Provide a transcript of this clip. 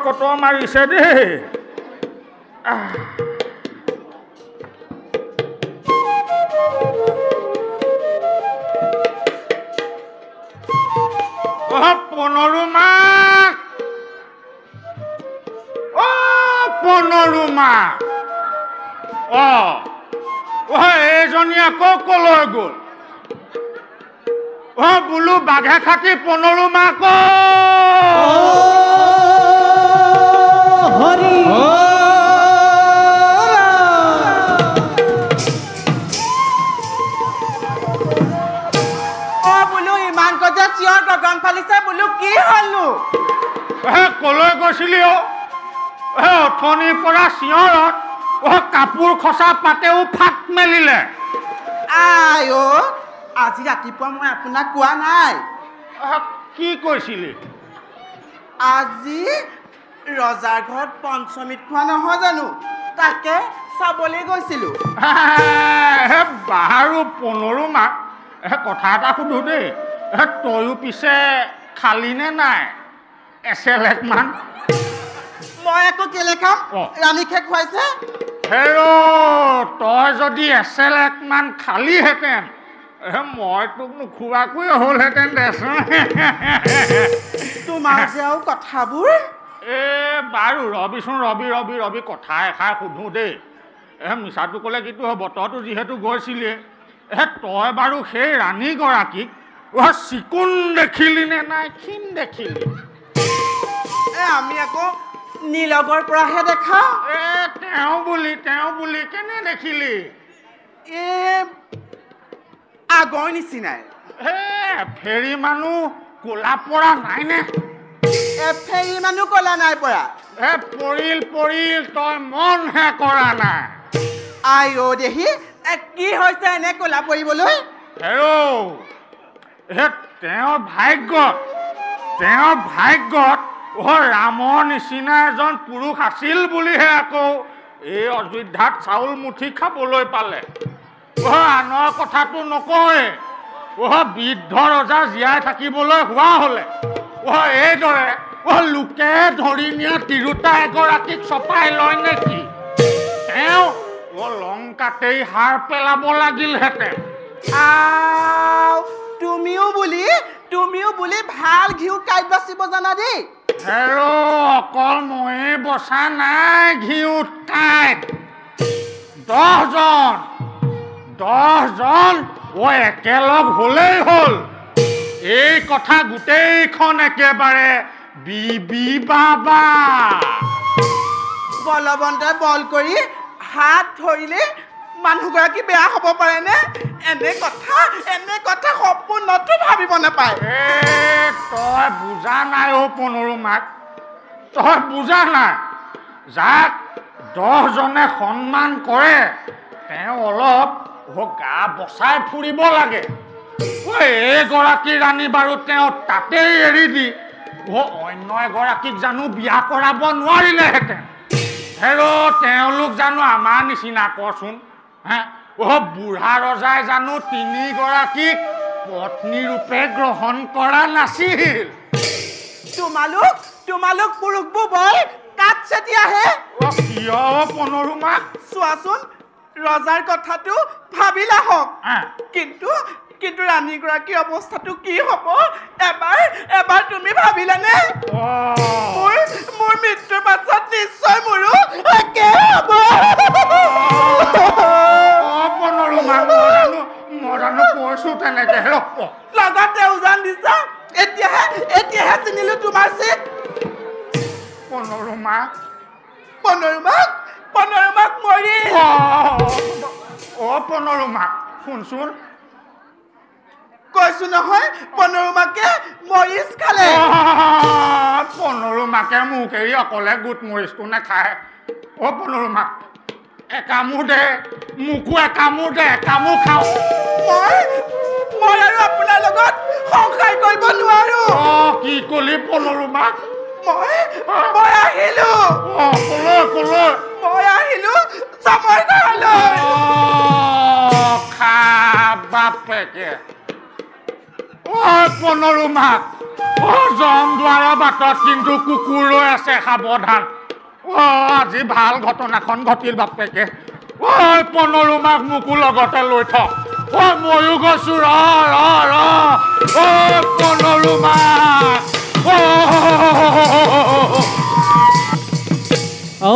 কটৰ মাৰিছে দেই পনৰুমা পনৰুমা এইজনী আকৌ কলৈ গ'ল বোলো বাঘে খাতি পনৰুমা আকৌ হৰি বোলো ইমান কথা চিঞৰ গগন ফালিছে বোলো কি হলনো কলৈ গৈছিলি অথনিৰ পৰা চিঞৰত কাপোৰ খচা পাতেও ফাট মেলিলে আই আজি ৰাতিপুৱা মই আপোনাক কোৱা নাই কি কৈছিলি আজি ৰজাৰ ঘৰত পঞ্চমীত খোৱা নহয় জানো তাকে চাবলৈ গৈছিলো বাৰু পনৰুমা কথা এটা সুধো দেই তয়ো পিছে খালি নে নাই এছেলেকমান মই আকৌ কেলে খাম ৰাণীকে খুৱাইছে তই যদি এছেলেকমান খালিহেঁতেন মই তোক নোখোৱাকৈ হ'লহেঁতেন দেচোন তোমাৰ যে আৰু কথাবোৰ বাৰু ৰবিচোন ৰবি কথা এষাৰ সুধো দেই মিছাটো ক'লে কিটো হ'ব তইতো যিহেতু গৈছিলি তই বাৰু সেই ৰাণীগৰাকীক চিকুণ দেখিলি নে নাই ক্ষীণ দেখিলি আমি আকৌ নীলগৰ পৰাহে দেখা তেওঁ বুলি কেনে দেখিলি আগৰ নিচিনাই ফেৰী মানুহ ক'লা পৰা নাই নে ফেৰী মানুহ ক'লা নাই পৰা পৰিল তই মনহে কৰা নাই আই দেহি কি হৈছে এনে ক'লা পৰিবলৈ তেওঁৰ ভাগ্যত ৰামৰ নিচিনা এজন পুৰুষ আছিল বুলিহে আকৌ এই অযোধ্যাত চাউল মুঠি খাবলৈ পালে আনৰ কথাটো নকয় বৃদ্ধ ৰজা জীয়াই থাকিবলৈ হোৱা হ'লে এইদৰে লোকে ধৰি নিয়া তিৰোতা এগৰাকীক চপাই লয় নেকি তেওঁ লংকাতেই হাৰ পেলাব লাগিলহেঁতেন তুমিও বুলি ভাল ঘিউ কাইট বাচিব জানা দেই অকল ময়ে বচা নাই ঘিউত কাইট 10জন একেলগ হলেই হ'ল এই কথা গোটেইখন একেবাৰে বিবি বাবা বলৱন্তই বল কৰি হাত ধৰিলে মানুহগৰাকী বেয়া হ'ব পাৰেনে এনে কথা সম্পূৰ্ণটো ভাবিব নাপায় তই বুজা নাই পনৰুমাক তই বুজা নাই যাক 10জনে সন্মান কৰে তেওঁ অলপ গা বচাই ফুৰিব লাগে এইগৰাকী ৰাণী বাৰু তেওঁ তাতেই এৰি দি অন্য এগৰাকীক জানো বিয়া কৰাব নোৱাৰিলেহেঁতেন তেওঁলোক জানো আমাৰ নিচিনা কচোন বুঢ়া ৰজাই জানো 3গৰাকীক পত্নী ৰূপে গ্ৰহণ কৰা নাছিল তোমালোক পুৰুষবোৰ বৰ কাট চেতিয়াহে কিয় পনৰুমা চোৱাচোন ৰজাৰ কথাটো ভাবিলা হওক কিন্তু ৰাণীগৰাকীৰ অৱস্থাটো কি হ'ব এবাৰ তুমি ভাবিলানে মোৰ মৃত্যুৰ পাছত নিশ্চয় মোৰো একে হ'ব মৰানো কৈছো তেনেকে লগতে উজান দিছা এতিয়াহে চিনিলো তোমাৰ চিত পনৰুমাক মৰি পনৰুমাক শুনচোন কৈছো নহয় পনৰুমাকে মৰিচ খালে পনৰুমাকে মোক এৰি অকলে গোট মৰিচটো নাখায় পনৰুমাক একামো দে মোকো একামো খাওঁ মই আৰু আপোনাৰ লগত সংসাৰ কৰিব নোৱাৰো কি কলি পনৰুমাক মই আহিলো চমৰ ঘৰলৈ বাপেকে পনৰুমাক জম দুৱাৰৰ বাটত কিন্তু কুকুৰ ৰৈ আছে সাৱধান আজি ভাল ঘটনাখন ঘটিল বাপেকে পনৰুমাক মোকো লগতে লৈ থ ময়ো গৈছো ৰ পনৰুমা